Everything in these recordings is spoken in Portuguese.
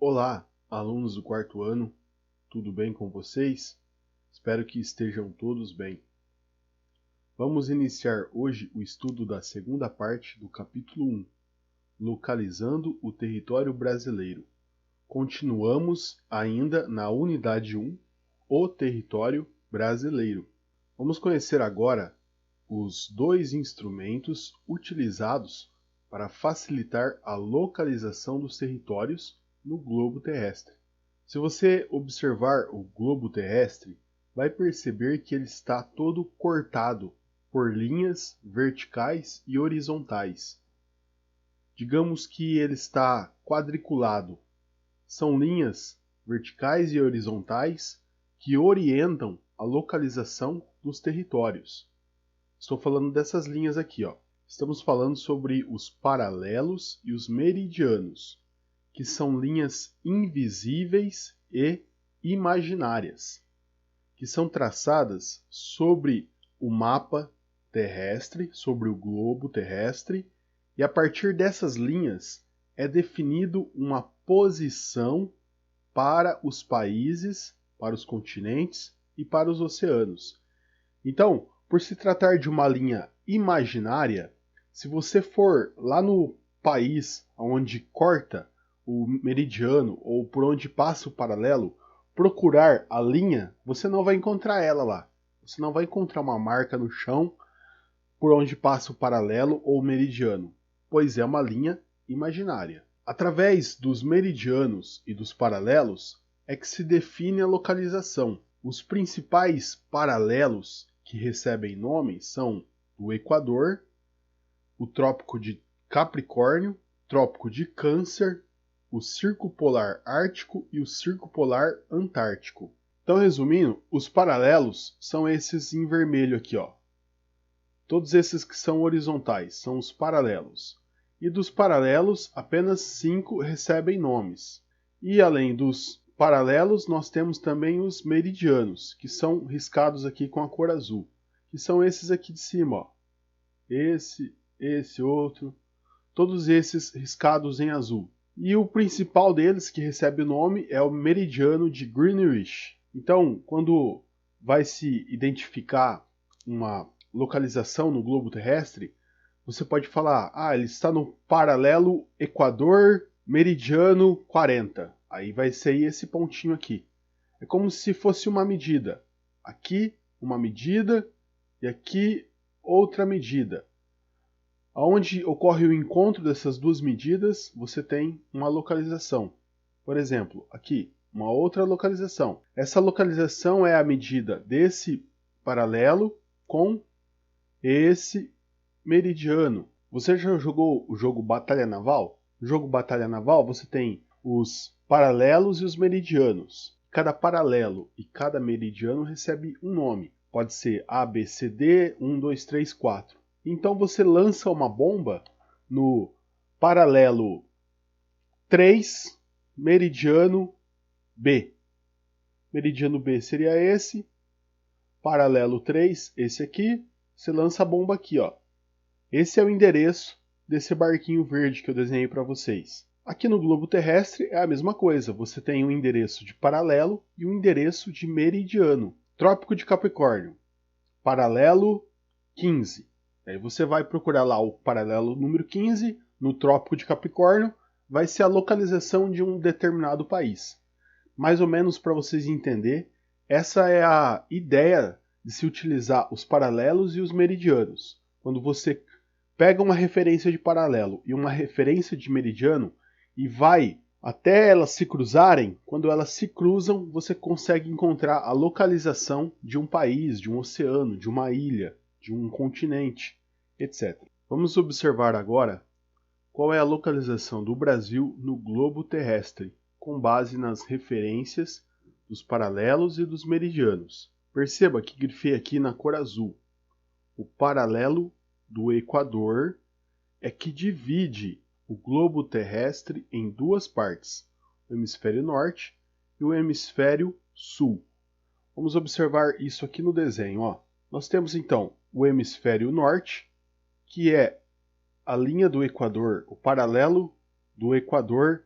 Olá, alunos do quarto ano, tudo bem com vocês? Espero que estejam todos bem. Vamos iniciar hoje o estudo da segunda parte do capítulo 1, Localizando o Território Brasileiro. Continuamos ainda na unidade 1, o Território Brasileiro. Vamos conhecer agora os dois instrumentos utilizados para facilitar a localização dos territórios no globo terrestre. Se você observar o globo terrestre, vai perceber que ele está todo cortado por linhas verticais e horizontais. Digamos que ele está quadriculado. São linhas verticais e horizontais que orientam a localização dos territórios. Estou falando dessas linhas aqui, ó. Estamos falando sobre os paralelos e os meridianos, que são linhas invisíveis e imaginárias, que são traçadas sobre o mapa terrestre, sobre o globo terrestre, e a partir dessas linhas é definido uma posição para os países, para os continentes e para os oceanos. Então, por se tratar de uma linha imaginária, se você for lá no país onde corta o meridiano ou por onde passa o paralelo, procurar a linha, você não vai encontrar ela lá. Você não vai encontrar uma marca no chão por onde passa o paralelo ou o meridiano, pois é uma linha imaginária. Através dos meridianos e dos paralelos é que se define a localização. Os principais paralelos que recebem nome são o Equador, o Trópico de Capricórnio, Trópico de Câncer, o Círculo Polar Ártico e o Círculo Polar Antártico. Então, resumindo, os paralelos são esses em vermelho aqui, ó. Todos esses que são horizontais são os paralelos. E dos paralelos, apenas 5 recebem nomes. E além dos paralelos, nós temos também os meridianos, que são riscados aqui com a cor azul, que são esses aqui de cima, ó. Esse outro, todos esses riscados em azul. E o principal deles, que recebe o nome, é o meridiano de Greenwich. Então, quando vai se identificar uma localização no globo terrestre, você pode falar, ele está no paralelo Equador meridiano 40. Aí vai ser esse pontinho aqui. É como se fosse uma medida. Aqui uma medida e aqui outra medida. Onde ocorre o encontro dessas duas medidas, você tem uma localização. Por exemplo, aqui, uma outra localização. Essa localização é a medida desse paralelo com esse meridiano. Você já jogou o jogo Batalha Naval? No jogo Batalha Naval você tem os paralelos e os meridianos. Cada paralelo e cada meridiano recebe um nome. Pode ser A, B, C, D, 1, 2, 3, 4. Então você lança uma bomba no paralelo 3, meridiano B. Meridiano B seria esse. Paralelo 3, esse aqui. Você lança a bomba aqui, ó. Esse é o endereço desse barquinho verde que eu desenhei para vocês. Aqui no globo terrestre é a mesma coisa. Você tem um endereço de paralelo e um endereço de meridiano. Trópico de Capricórnio, paralelo 15. Aí você vai procurar lá o paralelo número 15, no Trópico de Capricórnio, vai ser a localização de um determinado país. Mais ou menos para vocês entenderem, essa é a ideia de se utilizar os paralelos e os meridianos. Quando você pega uma referência de paralelo e uma referência de meridiano e vai até elas se cruzarem, quando elas se cruzam, você consegue encontrar a localização de um país, de um oceano, de uma ilha, de um continente, etc. Vamos observar agora qual é a localização do Brasil no globo terrestre, com base nas referências dos paralelos e dos meridianos. Perceba que grifei aqui na cor azul. O paralelo do Equador é que divide o globo terrestre em duas partes, o hemisfério norte e o hemisfério sul. Vamos observar isso aqui no desenho, ó. Nós temos então o hemisfério norte, que é a linha do Equador, o paralelo do Equador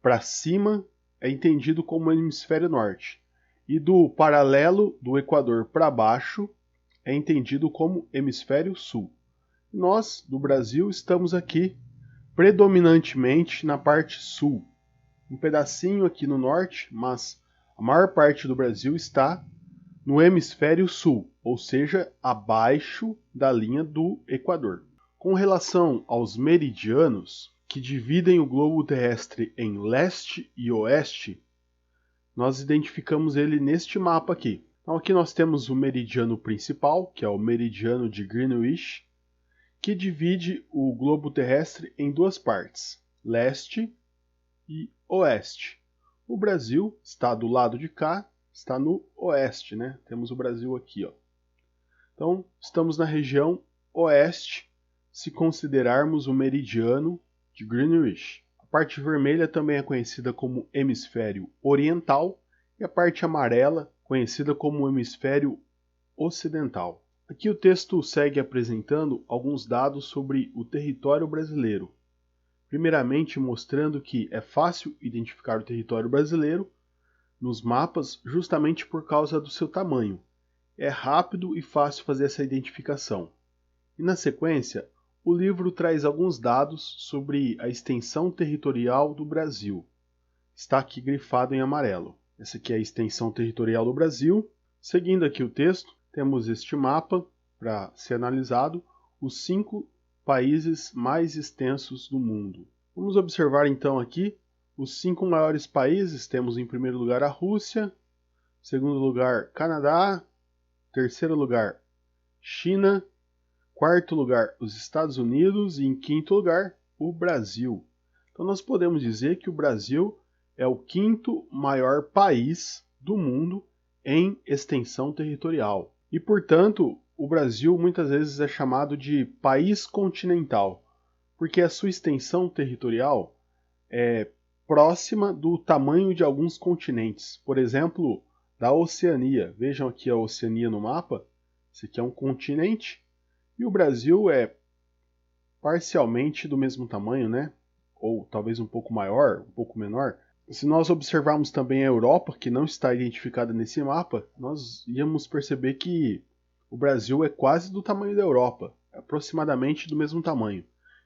para cima é entendido como hemisfério norte, e do paralelo do Equador para baixo é entendido como hemisfério sul. Nós, do Brasil, estamos aqui predominantemente na parte sul, um pedacinho aqui no norte, mas a maior parte do Brasil está no hemisfério sul, ou seja, abaixo da linha do Equador. Com relação aos meridianos, que dividem o globo terrestre em leste e oeste, nós identificamos ele neste mapa aqui. Então aqui nós temos o meridiano principal, que é o meridiano de Greenwich, que divide o globo terrestre em duas partes, leste e oeste. O Brasil está do lado de cá, está no oeste, né? Temos o Brasil aqui, ó. Então, estamos na região oeste, se considerarmos o meridiano de Greenwich. A parte vermelha também é conhecida como hemisfério oriental e a parte amarela conhecida como hemisfério ocidental. Aqui o texto segue apresentando alguns dados sobre o território brasileiro. Primeiramente mostrando que é fácil identificar o território brasileiro nos mapas justamente por causa do seu tamanho. É rápido e fácil fazer essa identificação. E na sequência, o livro traz alguns dados sobre a extensão territorial do Brasil. Está aqui grifado em amarelo. Essa aqui é a extensão territorial do Brasil. Seguindo aqui o texto, temos este mapa para ser analisado, os 5 países mais extensos do mundo. Vamos observar então aqui os 5 maiores países. Temos em primeiro lugar a Rússia, segundo lugar Canadá, terceiro lugar China, quarto lugar os Estados Unidos e em quinto lugar o Brasil. Então nós podemos dizer que o Brasil é o 5º maior país do mundo em extensão territorial. E portanto o Brasil muitas vezes é chamado de país continental, porque a sua extensão territorial é próxima do tamanho de alguns continentes. Por exemplo, da Oceania. Vejam aqui a Oceania no mapa. Esse aqui é um continente. E o Brasil é parcialmente do mesmo tamanho, né? Ou talvez um pouco maior, um pouco menor. Se nós observarmos também a Europa, que não está identificada nesse mapa, nós íamos perceber que o Brasil é quase do tamanho da Europa, aproximadamente do mesmo tamanho.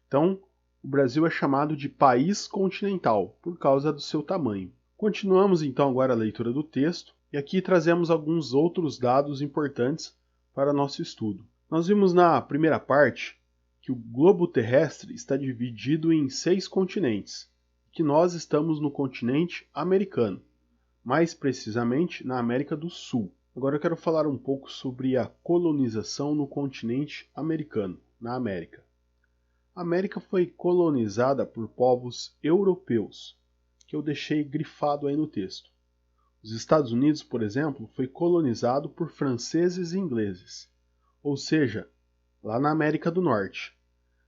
Então, o Brasil é chamado de país continental, por causa do seu tamanho. Continuamos então agora a leitura do texto, e aqui trazemos alguns outros dados importantes para nosso estudo. Nós vimos na primeira parte que o globo terrestre está dividido em 6 continentes, que nós estamos no continente americano, mais precisamente na América do Sul. Agora eu quero falar um pouco sobre a colonização no continente americano, na América. A América foi colonizada por povos europeus, que eu deixei grifado aí no texto. Os Estados Unidos, por exemplo, foi colonizado por franceses e ingleses, ou seja, lá na América do Norte.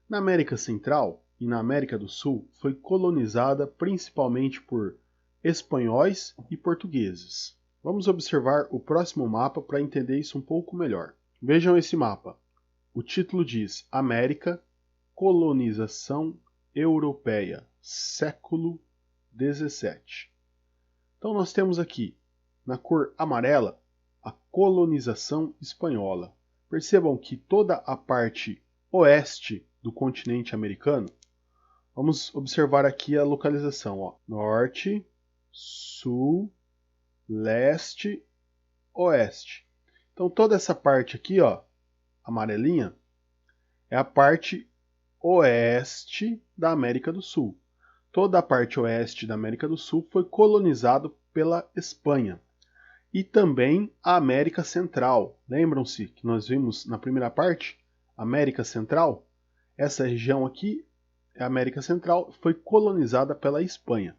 Na América Central e na América do Sul foi colonizada principalmente por espanhóis e portugueses. Vamos observar o próximo mapa para entender isso um pouco melhor. Vejam esse mapa. O título diz América, colonização europeia, século XVII. Então nós temos aqui, na cor amarela, a colonização espanhola. Percebam que toda a parte oeste do continente americano, vamos observar aqui a localização, ó, norte, sul, leste, oeste. Então toda essa parte aqui, ó, amarelinha, é a parte oeste da América do Sul. Toda a parte oeste da América do Sul foi colonizada pela Espanha. E também a América Central. Lembram-se que nós vimos na primeira parte? América Central? Essa região aqui, a América Central, foi colonizada pela Espanha.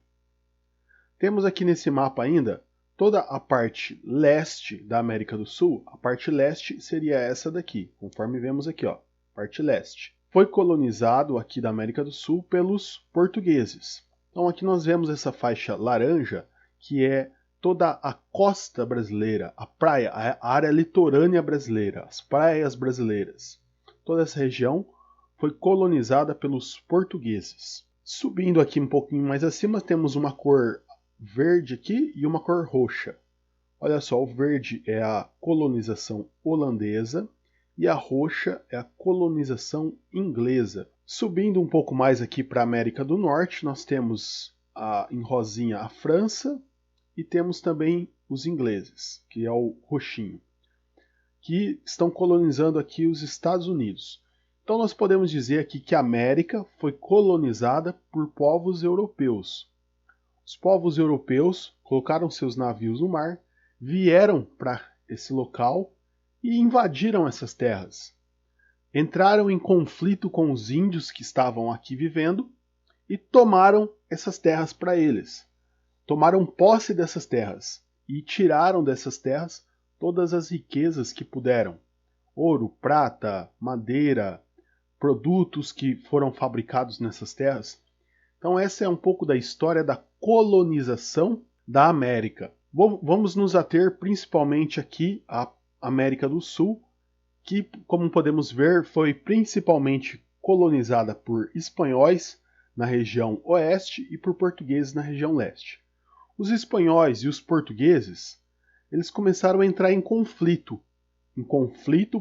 Temos aqui nesse mapa ainda toda a parte leste da América do Sul. A parte leste seria essa daqui, conforme vemos aqui, ó, parte leste. Foi colonizado aqui da América do Sul pelos portugueses. Então aqui nós vemos essa faixa laranja, que é toda a costa brasileira, a praia, a área litorânea brasileira, as praias brasileiras. Toda essa região foi colonizada pelos portugueses. Subindo aqui um pouquinho mais acima, temos uma cor verde aqui e uma cor roxa. Olha só, o verde é a colonização holandesa e a roxa é a colonização inglesa. Subindo um pouco mais aqui para a América do Norte, nós temos em rosinha a França e temos também os ingleses, que é o roxinho, que estão colonizando aqui os Estados Unidos. Então nós podemos dizer aqui que a América foi colonizada por povos europeus. Os povos europeus colocaram seus navios no mar, vieram para esse local e invadiram essas terras. Entraram em conflito com os índios que estavam aqui vivendo e tomaram essas terras para eles. Tomaram posse dessas terras e tiraram dessas terras todas as riquezas que puderam. Ouro, prata, madeira, produtos que foram fabricados nessas terras. Então essa é um pouco da história da colonização da América. Vamos nos ater principalmente aqui à América do Sul, que, como podemos ver, foi principalmente colonizada por espanhóis na região oeste e por portugueses na região leste. Os espanhóis e os portugueses, eles começaram a entrar em conflito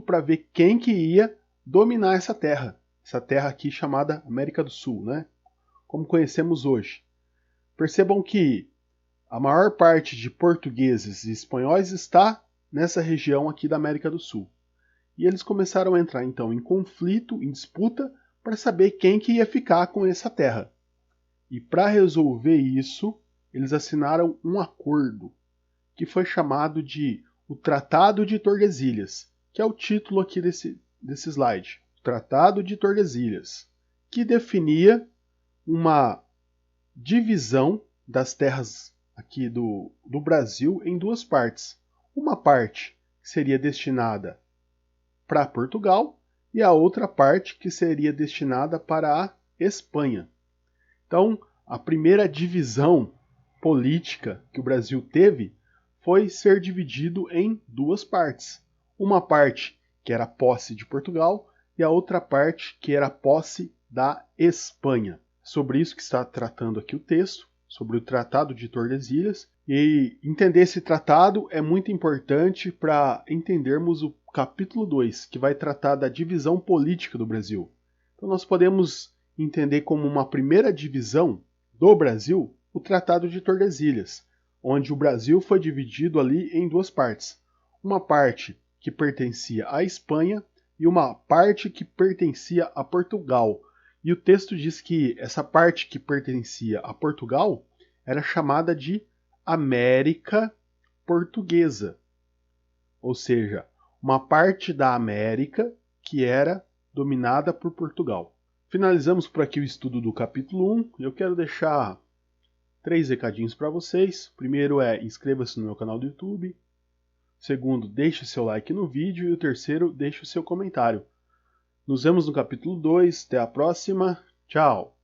para ver quem que ia dominar essa terra aqui chamada América do Sul, né? Como conhecemos hoje. Percebam que a maior parte de portugueses e espanhóis está nessa região aqui da América do Sul. E eles começaram a entrar então em conflito, em disputa, para saber quem que ia ficar com essa terra. E para resolver isso, eles assinaram um acordo, que foi chamado de o Tratado de Tordesilhas, que é o título aqui desse slide. Tratado de Tordesilhas, que definia uma divisão das terras aqui do Brasil em duas partes. Uma parte que seria destinada para Portugal e a outra parte que seria destinada para a Espanha. Então, a primeira divisão política que o Brasil teve foi ser dividido em duas partes. Uma parte que era posse de Portugal e a outra parte que era posse da Espanha. Sobre isso que está tratando aqui o texto, sobre o Tratado de Tordesilhas. E entender esse tratado é muito importante para entendermos o capítulo 2, que vai tratar da divisão política do Brasil. Então nós podemos entender como uma primeira divisão do Brasil o Tratado de Tordesilhas, onde o Brasil foi dividido ali em duas partes. Uma parte que pertencia à Espanha e uma parte que pertencia a Portugal. E o texto diz que essa parte que pertencia a Portugal era chamada de América Portuguesa. Ou seja, uma parte da América que era dominada por Portugal. Finalizamos por aqui o estudo do capítulo 1. Eu quero deixar 3 recadinhos para vocês. O primeiro é: inscreva-se no meu canal do YouTube. O segundo, deixe seu like no vídeo. E o terceiro, deixe o seu comentário. Nos vemos no capítulo 2. Até a próxima. Tchau!